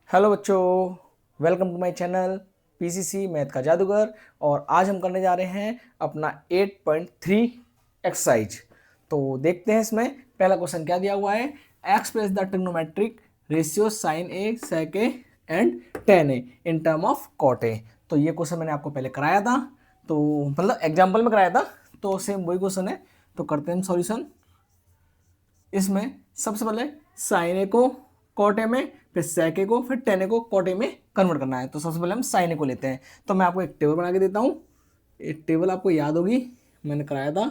Hello बच्चों, welcome to my channel PCC math का जादूगर। और आज हम करने जा रहे हैं अपना 8.3 एक्सरसाइज। तो देखते हैं इसमें पहला क्वेश्चन क्या दिया हुआ है। Express the trigonometric ratio sine A sec A and tan A in term of cot A. तो ये क्वेश्चन मैंने आपको पहले कराया था, तो मतलब एग्जाम्पल में कराया था, तो सेम वही क्वेश्चन है। तो करते हैं सॉल्यूशन। इसमें सबसे पहले साइन ए को कॉट ए में, फिर सेक ए को, फिर टेन ए को कॉट ए में कन्वर्ट करना है। तो सबसे पहले हम साइन ए को लेते हैं। तो मैं आपको एक टेबल बना के देता हूँ। एक टेबल आपको याद होगी, मैंने कराया था,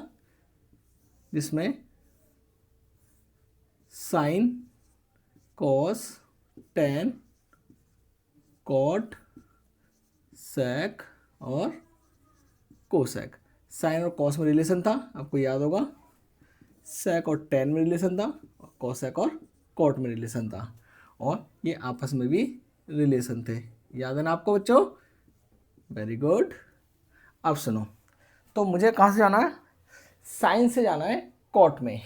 जिसमें साइन, कॉस, टेन, कॉट, सेक और कोसेक। साइन और कॉस में रिलेशन था, आपको याद होगा। सेक और टेन में रिलेशन था, और कॉसेक और कॉट में रिलेशन था, और ये आपस में भी रिलेशन थे। याद है ना आपको बच्चों? Very good. अब सुनो, तो मुझे कहाँ से जाना है? साइन से जाना है कॉट में।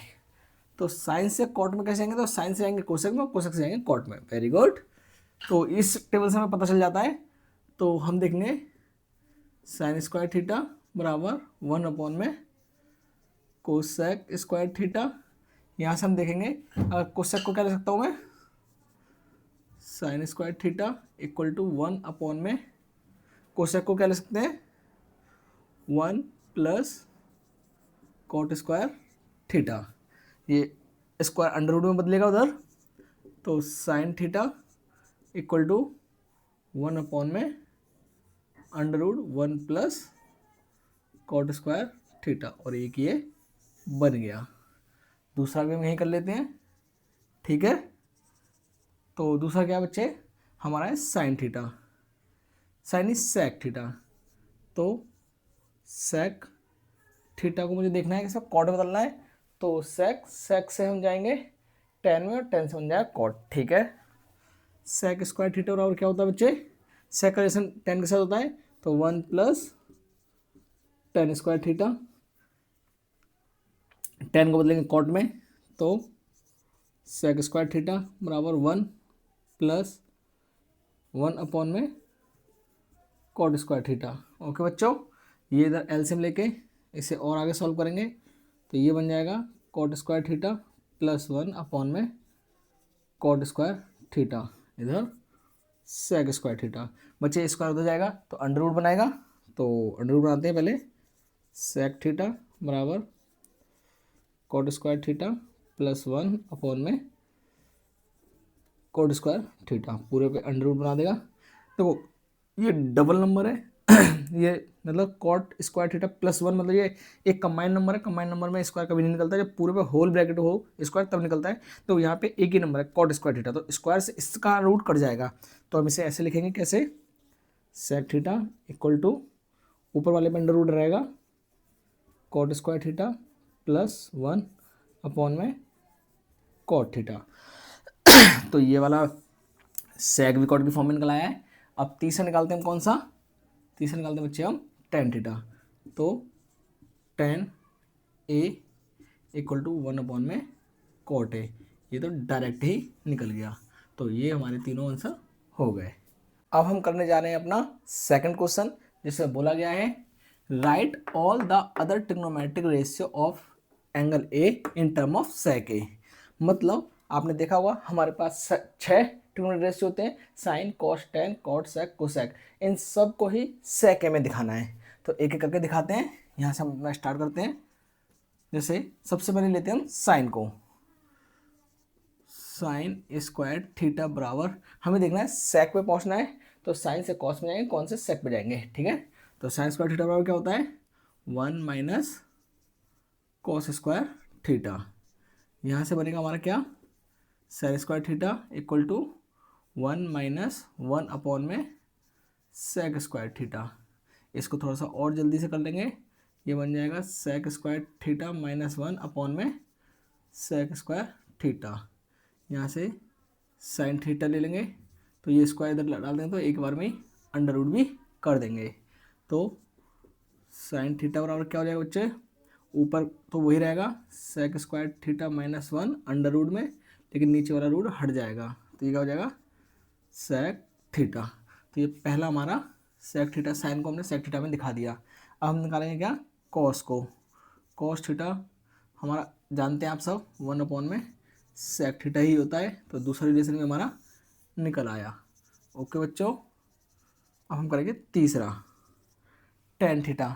तो साइन से कॉट में कैसे जाएंगे? तो साइन से जाएंगे कोसेक में, कोसेक से जाएंगे कॉट में। Very good. तो इस टेबल से हमें पता चल जाता है। तो हम देखेंगे साइन स्क्वायर थीटा बराबर 1 में कोसेक स्क्वायर थीटा। यहाँ से हम देखेंगे, अगर कोसेक को क्या लिख सकता हूँ मैं? Sine square theta equal to 1 में कोसेक को क्या लिख सकते हैं? 1 प्लस कॉट स्क्वायर थीटा। ये स्क्वायर अंडर रूट में बदलेगा उधर, तो साइन थीटा इक्वल टू 1 में under root 1 plus cot square theta, और एक ये बन गया। दूसरा भी हम यही कर लेते हैं, ठीक है। तो दूसरा क्या बच्चे हमारा है? Sine theta. Sine is sec theta. तो सेक थीटा को मुझे देखना है कि सब कॉट बदलना है। तो सेक से हम जाएंगे टेन में, और टेन से बन जाएगा कॉट, ठीक है। सेक स्क्वायर थीटा और क्या होता है बच्चे? सेक का रिलेशन टेन के साथ होता है, तो 1 plus ten square theta. Ten को बदलेंगे कॉट में, तो सेक स्क्वायर थीटा बराबर 1 प्लस 1 में कॉट स्क्वायर थीटा। ओके बच्चों, ये इधर एलसीएम लेके इसे और आगे सॉल्व करेंगे, तो ये बन जाएगा कॉट स्क्वायर थीटा प्लस 1 में कॉट स्क्वायर थीटा, इधर सेक स्क्वायर थीटा। बच्चे स्क्वायर हो जाएगा तो अंडर रूट बनाएगा, तो अंडर रूट बनाते हैं पहले। सेक थीटा बराबर कॉट स्क्वायर थीटा प्लस 1 में कॉट स्क्वायर थीटा, पूरे पे अंडर रूट बना देगा। देखो ये डबल नंबर है ये मतलब कॉट स्क्वायर थीटा प्लस 1, मतलब ये एक कंबाइंड नंबर है। कंबाइंड नंबर में स्क्वायर कभी नहीं निकलता, जब पूरे पे होल ब्रैकेट हो स्क्वायर तब निकलता है। तो यहाँ पे एक ही नंबर है कॉट स्क्वायर थीटा, तो स्क्वायर से इसका रूट कट जाएगा। तो हम इसे ऐसे लिखेंगे, कैसे? सेक थीटा इक्वल टू, ऊपर वाले पे अंडर रूट रहेगा, कॉट स्क्वायर थीटा प्लस 1 में कॉट थीटा। तो ये वाला सेक भी कॉट की फॉर्म में निकल आया है। अब तीसरा निकालते हैं हम, कौन सा? तीसरा निकालते हैं बच्चे हम टेन थीटा। तो टेन ए इक्वल टू 1 में कॉट ए। ये तो डायरेक्ट ही निकल गया। तो ये हमारे तीनों आंसर हो गए। अब हम करने जा रहे हैं अपना सेकंड क्वेश्चन, जिसमें बोला गया है right all the other trigonometric ratio of angle A in term of sec A. मतलब आपने देखा होगा हमारे पास 6 ट्रिग्नोमेट्रिक रेशियो होते हैं, साइन, कॉस, टेन, कॉट, सेक, कोसेक। इन सब को ही सेक ए में दिखाना है। तो एक एक करके दिखाते हैं। यहाँ से हम स्टार्ट करते हैं। जैसे सबसे पहले लेते हैं हम साइन को। साइन स्क्वायर थीटा बराबर, हमें देखना है सेक पे पहुंचना है, तो साइन से कॉस में जाएंगे, कौन से सेक पे जाएंगे, ठीक है। तो साइन स्क्वायर थीटा बराबर क्या होता है? 1 माइनस कॉस स्क्वायर थीटा। यहाँ से बनेगा हमारा क्या? Sine square theta equal to 1 minus 1 में सेक स्क्वायर थीटा। इसको थोड़ा सा और जल्दी से कर लेंगे, ये बन जाएगा सेक स्क्वायर थीटा माइनस 1 में सेक स्क्वायर थीटा। यहाँ से साइन थीटा ले लेंगे, तो ये स्क्वायर इधर डाल देंगे, तो एक बार में ही अंडर रूट भी कर देंगे। तो साइन थीटा बराबर क्या हो जाएगा बच्चे? ऊपर तो वही रहेगा sec square theta minus 1 under root में, लेकिन नीचे वाला रूट हट जाएगा, तो ये क्या हो जाएगा? Sec theta. तो ये पहला हमारा सेक थीटा, साइन को हमने सेक थीटा में दिखा दिया। अब हम निकालेंगे क्या, कॉस को। कॉस थीटा हमारा जानते हैं आप सब, 1 में सेक थीटा ही होता है, तो दूसरा रिलेशन भी हमारा निकल आया। ओके बच्चों, अब हम करेंगे तीसरा, टेन थीटा।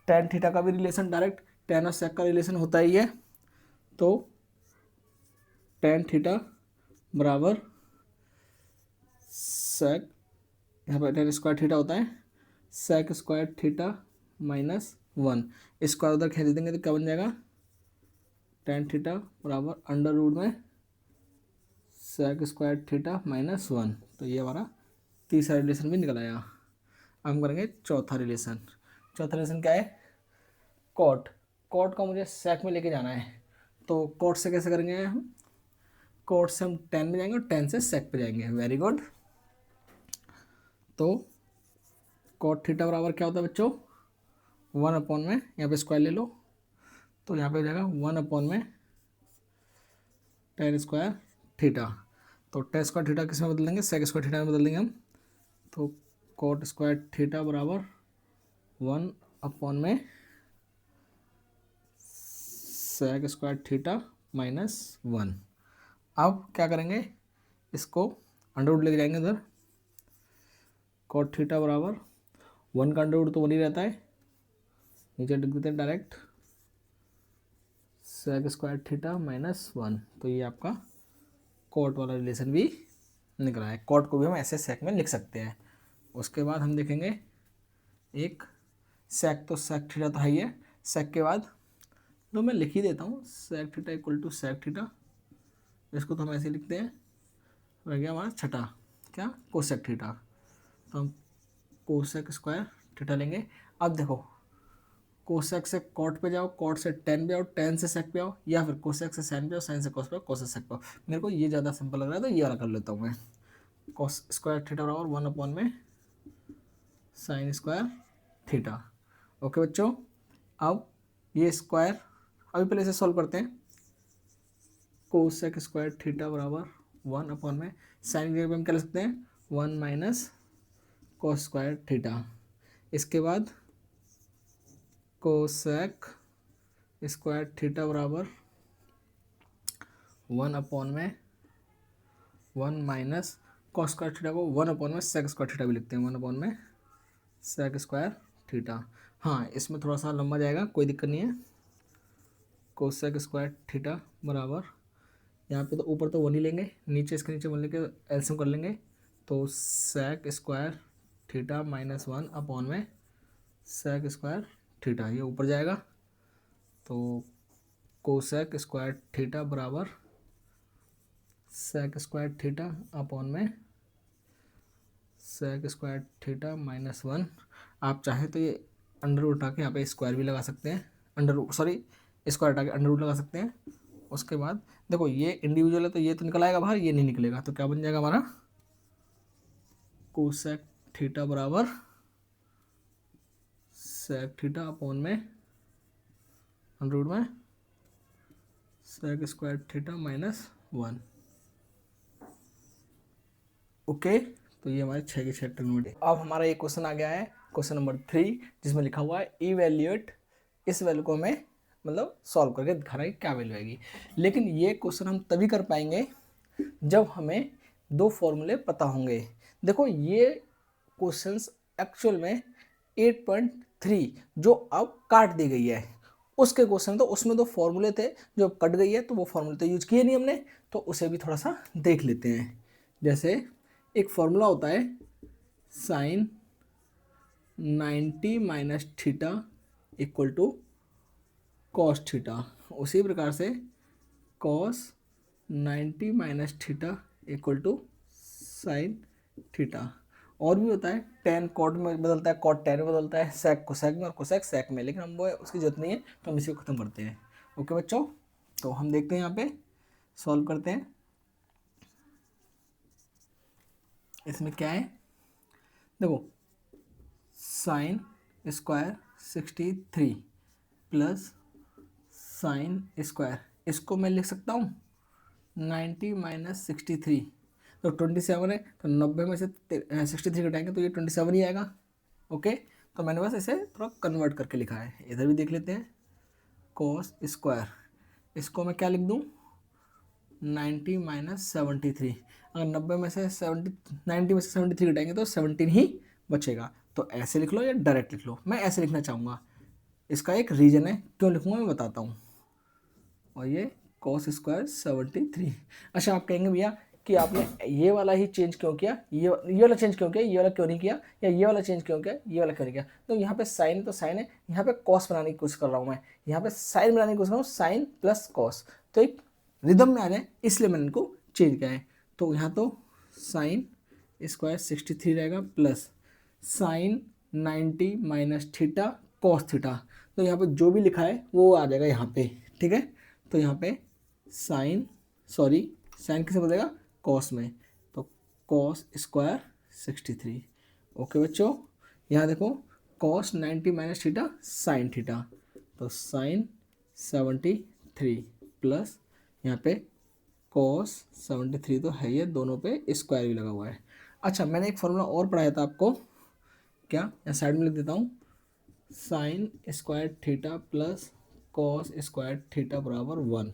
टेन थीटा का भी रिलेशन डायरेक्ट टेन और सेक का रिलेशन होता ही है। तो टेन थीटा बराबर सेक, यहाँ पर टेन स्क्वायर थीटा होता है, सेक स्क्वायर थीटा -1। स्क्वायर उधर खींच देंगे तो क्या बन जाएगा, टेन थीटा बराबर अंडर रूट में सेक स्क्वायर थीटा -1। तो ये हमारा तीसरा रिलेशन भी निकल आया। अब हम करेंगे चौथा रिलेशन। चौथा रिलेशन क्या है, कॉट। कॉट का मुझे सेक में लेके जाना है, तो कॉट से कैसे करेंगे हम, कॉट से हम टेन में जाएंगे और टेन से सेक पे जाएंगे। Very good. तो कॉट थीटा बराबर क्या होता है बच्चों, 1 में, यहाँ पे स्क्वायर ले लो, तो यहाँ पे हो जाएगा 1 में टेन स्क्वायर थीटा। तो टेन स्क्वायर थीटा किस में बदल देंगे, सेक स्क्वायर थीटा में बदल देंगे हम। तो कॉट स्क्वायर थीटा बराबर 1 में सेक स्क्वायर थीटा -1। अब क्या करेंगे, इसको अंडर रूट लेके जाएंगे इधर। कॉट थीटा बराबर 1 का अंडर रूट तो 1 ही रहता है, नीचे लिख देते हैं डायरेक्ट सेक स्क्वायर थीटा -1। तो ये आपका कॉट वाला रिलेशन भी निकल रहा है। कॉट को भी हम ऐसे सेक में लिख सकते हैं। उसके बाद हम देखेंगे एक सेक, तो सेक थीटा तो है ही है। सेक के बाद तो मैं लिख ही देता हूँ, sec theta equal to sec theta, इसको तो हम ऐसे लिखते हैं। रह गया हमारा छठा, क्या, कोसेक थीटा। तो हम कोसेक स्क्वायर थीटा लेंगे। अब देखो, कोसेक से कॉट पे जाओ, कॉट से टेन पे आओ, टेन से सेक पे आओ, या फिर कोसेक से साइन पे आओ, साइन से कॉस पे आओ, कॉस से सेक पे आओ। मेरे को ये ज़्यादा सिंपल लग रहा है तो ये वाला कर लेता हूँ मैं। कॉस स्क्वायर थीटा बराबर 1 में साइन स्क्वायर थीटा। ओके बच्चों, अब ये स्क्वायर, अभी पहले इसे सॉल्व करते हैं। कोसेक स्क्वायर थीटा बराबर 1 में साइन की जगह पे हम क्या लिख सकते हैं, 1 - कॉस स्क्वायर थीटा। इसके बाद कोसेक स्क्वायर थीटा बराबर 1 में 1 - कॉस स्क्वायर थीटा को 1 में सेक स्क्वायर थीटा भी लिखते हैं, 1 में सेक स्क्वायर थीटा। हाँ, इसमें थोड़ा सा लंबा जाएगा, कोई दिक्कत नहीं है। कोसेक स्क्वायर थीटा बराबर, यहाँ पे तो ऊपर तो 1 ही लेंगे, नीचे इसके नीचे 1 लेके एलसीएम कर लेंगे। तो सेक स्क्वायर थीटा -1 में सेक स्क्वायर थीटा, ये ऊपर जाएगा। तो कोसेक स्क्वायर थीटा बराबर सेक स्क्वायर थीटा में सेक स्क्वायर थीटा -1। आप चाहे तो ये अंडर रूट उठा के यहाँ पे स्क्वायर भी लगा सकते हैं, अंडर रूट सॉरी स्क्वायर उठा के अंडर रूट लगा सकते हैं। उसके बाद देखो ये इंडिविजुअल है तो ये तो निकल आएगा बाहर, ये नहीं निकलेगा, तो क्या बन जाएगा हमारा, कोसेक थीटा बराबर सेक थीटा में अंडर रूट में सेक स्क्वायर थीटा -1। ओके, तो ये हमारे 6 के 6 ट्रिग्नोमेट्री। अब हमारा ये क्वेश्चन आ गया है, क्वेश्चन नंबर 3, जिसमें लिखा हुआ है इवैल्यूएट। इस वैल्यू को हमें मतलब सॉल्व करके दिखाना है कि क्या वैल्यू आएगी। लेकिन ये क्वेश्चन हम तभी कर पाएंगे जब हमें दो फॉर्मूले पता होंगे। देखो ये क्वेश्चंस एक्चुअल में 8.3 जो अब काट दी गई है उसके क्वेश्चन, तो उसमें दो फॉर्मूले थे जो अब कट गई है, तो वो फॉर्मूले तो यूज किए नहीं हमने, तो उसे भी थोड़ा सा देख लेते हैं। जैसे एक फॉर्मूला होता है sine 90 - theta equal to cos theta, उसी प्रकार से cos 90 - theta equal to sine theta. और भी होता है, टेन कॉट में बदलता है, कॉट टेन में बदलता है, सेक कोसेक में और कोसेक सेक में, लेकिन हम वो उसकी जरूरत नहीं है, तो हम इसी को खत्म करते हैं। ओके बच्चों, तो हम देखते हैं यहाँ पे सॉल्व करते हैं। इसमें क्या है, देखो sine square 63 plus sine square, इसको मैं लिख सकता हूँ 90 - 63। तो 27 है, तो 90 में से 63 घटाएंगे तो ये 27 ही आएगा। ओके, तो मैंने बस इसे थोड़ा कन्वर्ट करके लिखा है। इधर भी देख लेते हैं, कॉस स्क्वायर, इसको मैं क्या लिख दूँ, 90 माइनस 73। अगर 90 में से 90 में से 73 घटाएंगे तो 17 ही बचेगा। तो ऐसे लिख लो या डायरेक्ट लिख लो, मैं ऐसे लिखना चाहूँगा। इसका एक रीज़न है, क्यों लिखूँगा मैं बताता हूँ। और ये कॉस स्क्वायर 73। अच्छा, आप कहेंगे भैया कि आपने ये वाला ही चेंज क्यों किया, ये वाला चेंज क्यों किया, ये वाला क्यों नहीं किया, या ये वाला चेंज क्यों किया, ये वाला क्यों नहीं किया। तो यहाँ पे साइन तो साइन है, यहाँ पे कॉस बनाने की कोशिश कर रहा हूँ मैं, यहाँ पे साइन बनाने की कोशिश कर रहा हूँ, साइन प्लस कॉस, तो एक रिदम में आ जाए इसलिए मैंने इनको चेंज किया है। तो यहाँ तो साइन स्क्वायर 63 रहेगा plus sign 90 minus theta cos theta. तो यहाँ पे जो भी लिखा है वो आ जाएगा यहाँ पे, ठीक है। तो यहाँ पे साइन साइन किसे बदलेगा, कॉस में, तो कॉस स्क्वायर 63। ओके बच्चों, यहाँ देखो cos 90 minus theta sine theta, तो साइन 73 प्लस यहाँ पे कॉस 73 तो है, ये दोनों पे स्क्वायर भी लगा हुआ है। अच्छा, मैंने एक फॉर्मूला और पढ़ाया था आपको, क्या, यहाँ साइड में लिख देता हूँ, sign square theta plus cos square theta बराबर 1।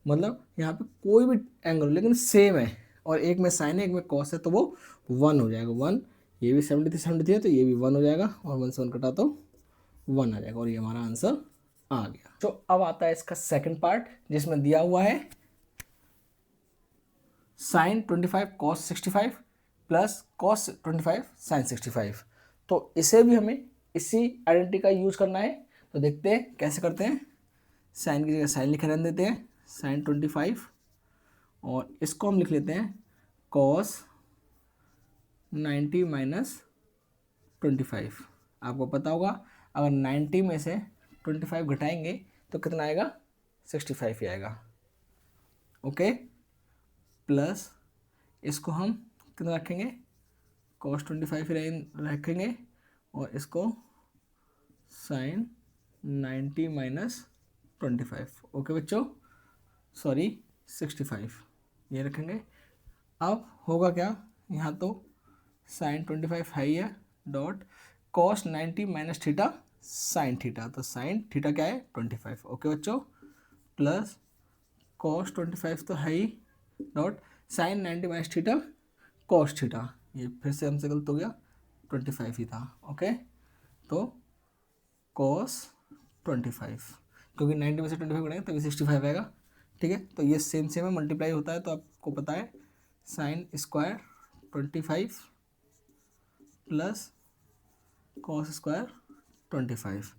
मतलब यहाँ पे कोई भी एंगल लेकिन सेम है, और एक में साइन है एक में कॉस है, तो वो 1 हो जाएगा। 1, ये भी 73 है तो ये भी 1 हो जाएगा, और 1 से 1 कटा तो 1 आ जाएगा, और ये हमारा आंसर आ गया। तो अब आता है इसका सेकंड पार्ट, जिसमें दिया हुआ है sine 25 cos 65 plus cos 25 sine 65। तो इसे भी हमें इसी आइडेंटिटी का यूज करना है। तो देखते हैं कैसे करते हैं। साइन की जगह साइन लिखे रहने देते हैं, साइन 25, और इसको हम लिख लेते हैं कॉस 90 माइनस 25। आपको पता होगा अगर 90 में से 25 घटाएंगे तो कितना आएगा, 65 ही आएगा। ओके, प्लस इसको हम कितना रखेंगे, कॉस 25 रखेंगे, और इसको साइन 90 माइनस 25। ओके बच्चों, 65 ये रखेंगे। अब होगा क्या, यहाँ तो साइन 25 है ही है, dot cos 90 minus theta sine theta, तो साइन थीटा क्या है 25। ओके बच्चों, प्लस कॉस 25 तो है ही, dot sine 90 minus theta cos theta, ये फिर से हमसे गलत हो गया, 25 ही था। ओके, तो कॉस 25, क्योंकि 90 में से 25 बढ़ेगा तभी 65 आएगा, ठीक है। तो ये सेम सेम है, मल्टीप्लाई होता है, तो आपको पता है sine square 25 plus cos square 25।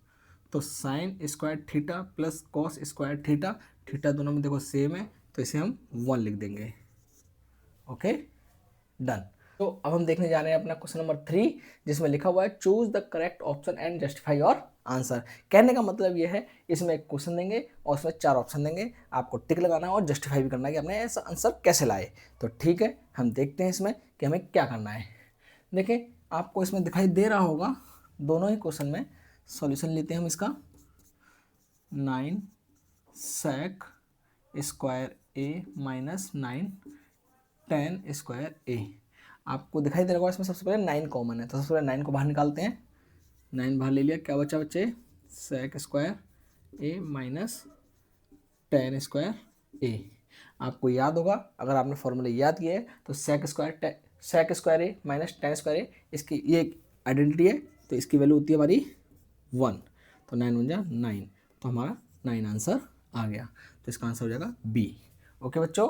तो sign square theta plus cos square theta, theta दोनों में देखो सेम है, तो इसे हम 1 लिख देंगे। Okay, done. तो अब हम देखने जा रहे हैं अपना क्वेश्चन नंबर 3, जिसमें लिखा हुआ है choose the correct option and justify your answer. कहने का मतलब ये है, इसमें एक क्वेश्चन देंगे और उसमें 4 ऑप्शन देंगे, आपको टिक लगाना है और जस्टिफाई भी करना है कि आपने ऐसा आंसर कैसे लाए। तो ठीक है, हम देखते हैं इसमें कि हमें क्या करना है। देखिए, आपको इसमें दिखाई दे रहा होगा दोनों ही क्वेश्चन में। सॉल्यूशन लेते हैं हम इसका, 9 sec स्क्वायर ए माइनस 9 tan स्क्वायर ए। आपको दिखाई दे रहा होगा इसमें सबसे पहले 9 कॉमन है, तो सबसे पहले 9 को बाहर निकालते हैं। 9 बाहर ले लिया, क्या बचा बच्चे, sec स्क्वायर ए माइनस tan स्क्वायर ए। आपको याद होगा, अगर आपने फॉर्मूले याद किए हैं तो sec स्क्वायर ए माइनस tan स्क्वायर ए, इसकी ये आइडेंटिटी है, तो इसकी वैल्यू होती है हमारी 1। तो 9 बन जाए 9, तो हमारा 9 आंसर आ गया। तो इसका आंसर हो जाएगा बी। ओके बच्चों,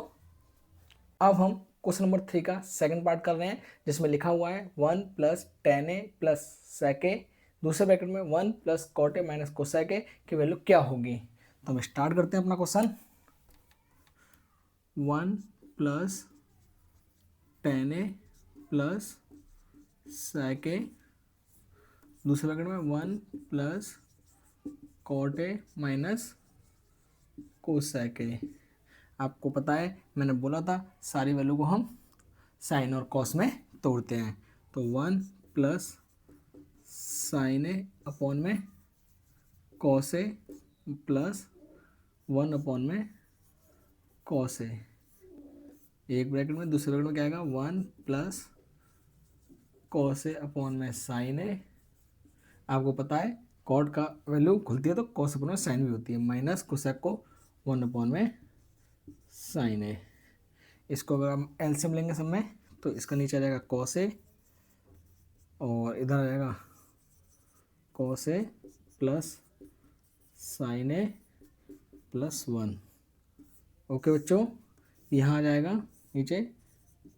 अब हम क्वेश्चन नंबर 3 का सेकंड पार्ट कर रहे हैं, जिसमें लिखा हुआ है 1 प्लस tan ए प्लस sec ए, दूसरे ब्रैकेट में 1 प्लस cot ए माइनस cosec ए की वैल्यू क्या होगी। तो हम स्टार्ट करते हैं अपना क्वेश्चन। 1 प्लस tan ए प्लस sec ए, दूसरे ब्रैकेट में 1 प्लस cot ए माइनस cosec ए। आपको पता है, मैंने बोला था सारी वैल्यू को हम साइन और कॉस में तोड़ते हैं। तो 1 प्लस साइन ए अपॉन में कॉस ए प्लस 1 अपॉन में कॉस ए एक ब्रैकेट में, दूसरे ब्रैकेट में क्या आएगा 1 प्लस कॉस ए अपॉन में साइन ए। आपको पता है कॉट का वैल्यू खुलती है तो कॉस अपॉन में साइन भी होती है, माइनस कोसेक को 1 अपॉन में साइन ए। इसको अगर हम एलसीएम लेंगे सब में तो इसका नीचे आ जाएगा कॉस ए और इधर आ जाएगा cos A plus sign A plus 1। Okay बच्चों, यहाँ आ जाएगा नीचे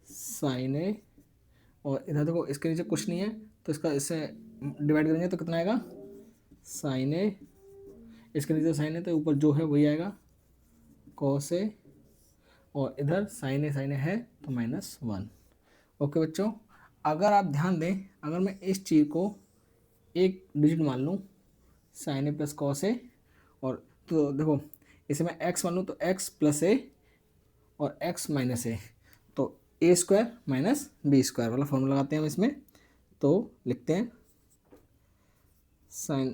साइन ए और इधर देखो इसके नीचे कुछ नहीं है तो इसका इससे डिवाइड करेंगे तो कितना आएगा साइन ए। इसके नीचे साइन ए तो ऊपर जो है वही आएगा कॉस ए और इधर साइन ए है तो -1। ओके बच्चों, अगर आप ध्यान दें, अगर मैं इस चीज़ को एक डिजिट मान लूँ sign A plus cos A और तो देखो इसे मैं x मान लूँ तो x प्लस ए और x माइनस ए, तो ए स्क्वायर माइनस बी स्क्वायर वाला फॉर्मूला लगाते हैं हम इसमें। तो लिखते हैं साइन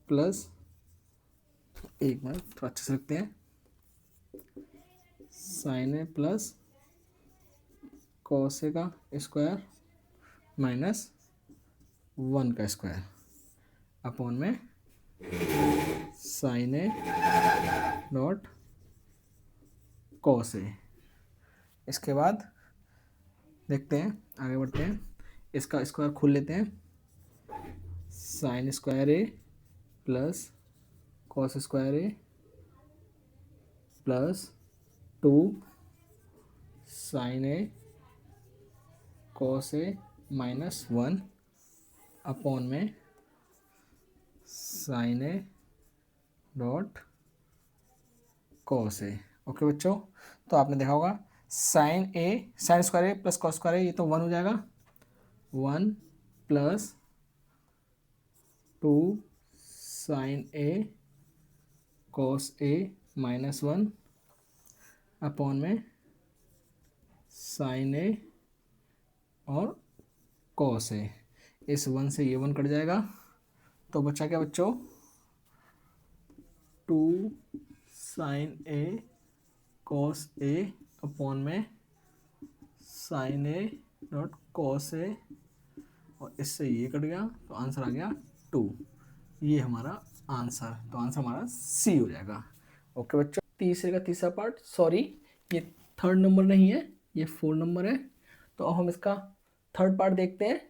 प्लस, एक मिनट थोड़ा अच्छे से लिखते हैं, sign A plus cos A का स्क्वायर माइनस 1 का स्क्वायर अपॉन में साइन ए डॉट कॉस ए। इसके बाद देखते हैं, आगे बढ़ते हैं, इसका स्क्वायर खोल लेते हैं, sine square A plus cos square A plus 2 sine A cos A minus 1 upon में sine A dot cos A. Okay बच्चों, तो आपने देखा होगा sine square A plus cos square A, ये तो 1 हो जाएगा, 1 plus 2 sine A cos A minus 1 upon में साइन ए और कॉस ए। इस 1 से ये 1 कट जाएगा तो बचा क्या बच्चों 2 sine A cos A upon में साइन ए डॉट कॉस ए और इससे ये कट गया तो आंसर आ गया 2। ये हमारा आंसर, तो आंसर हमारा सी हो जाएगा। ओके बच्चों, तीसरे का तीसरा पार्ट, सॉरी ये 3rd नंबर नहीं है, ये 4 नंबर है। तो अब हम इसका 3rd पार्ट देखते हैं।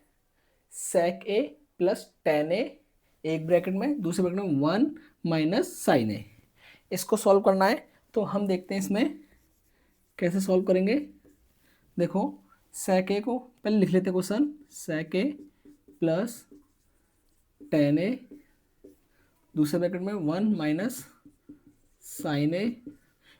सेक ए प्लस टेन ए, एक ब्रैकेट में, दूसरे ब्रैकेट में 1 माइनस साइन ए। इसको सॉल्व करना है तो हम देखते हैं इसमें कैसे सॉल्व करेंगे। देखो सेक ए को पहले लिख लेते हैं क्वेश्चन, सेक ए प्लस टेन ए, दूसरे ब्रैकेट में 1 माइनस साइन ए।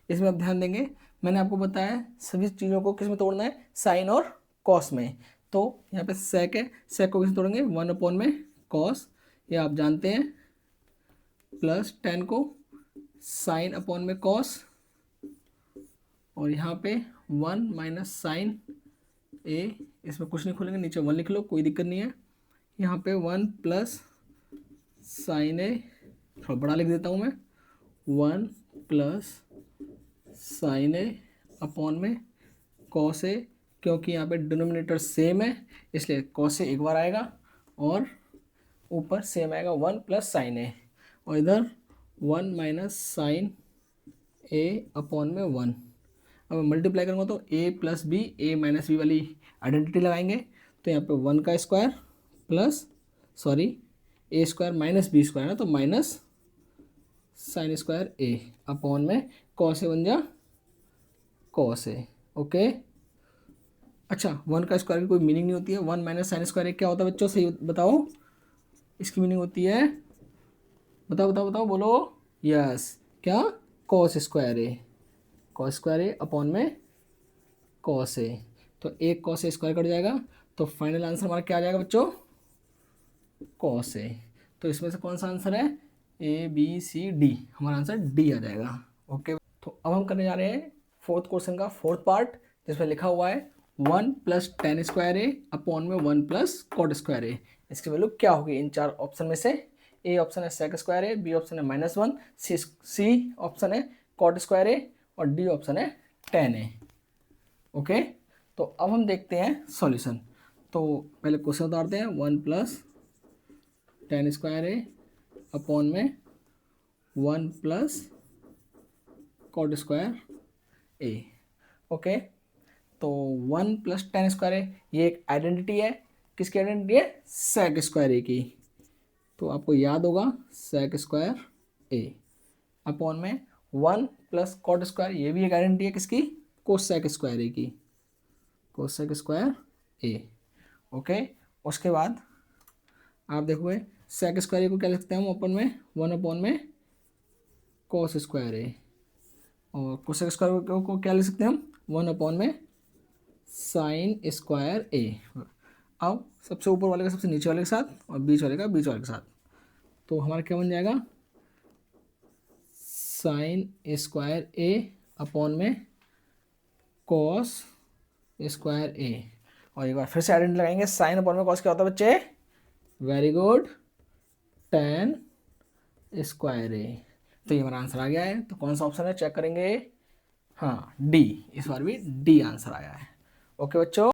इसमें आप ध्यान देंगे मैंने आपको बताया सभी चीज़ों को किस में तोड़ना है, साइन और कॉस में। तो यहाँ पे सेक है, सेक को किस में तोड़ेंगे 1 अपॉन में कॉस, ये आप जानते हैं, प्लस टेन को साइन अपॉन में कॉस और यहाँ पे 1 माइनस साइन ए, इसमें कुछ नहीं खोलेंगे, नीचे 1 लिख लो, कोई दिक्कत नहीं है। यहाँ पे 1 प्लस साइन ए, थोड़ा बड़ा लिख देता हूँ मैं, 1 प्लस साइन ए अपॉन में कॉस ए, क्योंकि यहाँ पे डिनोमिनेटर सेम है इसलिए कॉस ए एक बार आएगा और ऊपर सेम आएगा 1 प्लस साइन ए, और इधर 1 माइनस साइन ए अपॉन में 1। अब मल्टीप्लाई करूँगा तो a plus B, A minus B वाली आइडेंटिटी लगाएंगे तो यहाँ पे 1 का square plus A square minus B square है तो minus sine square A upon में कॉस ए बन जा कॉस ए। ओके, अच्छा 1 का स्क्वायर की कोई मीनिंग नहीं होती है, 1 माइनस साइन स्क्वायर ए क्या होता है बच्चों, सही बताओ, इसकी मीनिंग होती है, बताओ बताओ बताओ बोलो, यस, क्या, कॉस स्क्वायर ए अपॉन में कॉस ए, तो एक कॉस ए स्क्वायर कट जाएगा तो फाइनल आंसर हमारा क्या आ जाएगा बच्चों, कॉस ए। तो इसमें से कौन सा आंसर है, ए बी सी डी, हमारा आंसर डी आ जाएगा। ओके, तो अब हम करने जा रहे हैं 4th क्वेश्चन का 4th पार्ट, जिसमें लिखा हुआ है 1 plus ten square A upon में 1 प्लस कॉट स्क्वायर ए। इसकी वैल्यू क्या होगी इन 4 ऑप्शन में से। ए ऑप्शन है सेक स्क्वायर ए, बी ऑप्शन है -1, सी ऑप्शन है कॉट स्क्वायर ए और डी ऑप्शन है टेन ए। ओके, तो अब हम देखते हैं सॉल्यूशन। तो पहले क्वेश्चन उतारते हैं, 1 + tan² a अपॉन में 1 + cot² a। ओके, तो 1 + tan² a ये एक आइडेंटिटी है, किसकी आइडेंटिटी है, sec² a की। तो आपको याद होगा sec² a अपॉन में 1 + cot² ये भी एक आइडेंटिटी है, किसकी, cosec² a की, cosec² a। ओके, उसके बाद आप देखोगे sec² a को क्या लिख सकते हैं हम अपन में, 1 / cos² a, और cosec² को क्या लिख सकते हैं हम, 1 / sin² a। अब सबसे ऊपर वाले का सबसे नीचे वाले के साथ और बीच वाले का बीच वाले के साथ, तो हमारा क्या बन जाएगा, sin² a अपॉन में cos² a। और एक बार फिर से आइडेंटिटी लगाएंगे, साइन अपॉन में कॉस क्या होता है बच्चे, वेरी गुड, tan² a। तो ये हमारा आंसर आ गया है। तो कौन सा ऑप्शन है, चेक करेंगे, हाँ डी, इस बार भी डी आंसर आया है। ओके बच्चों।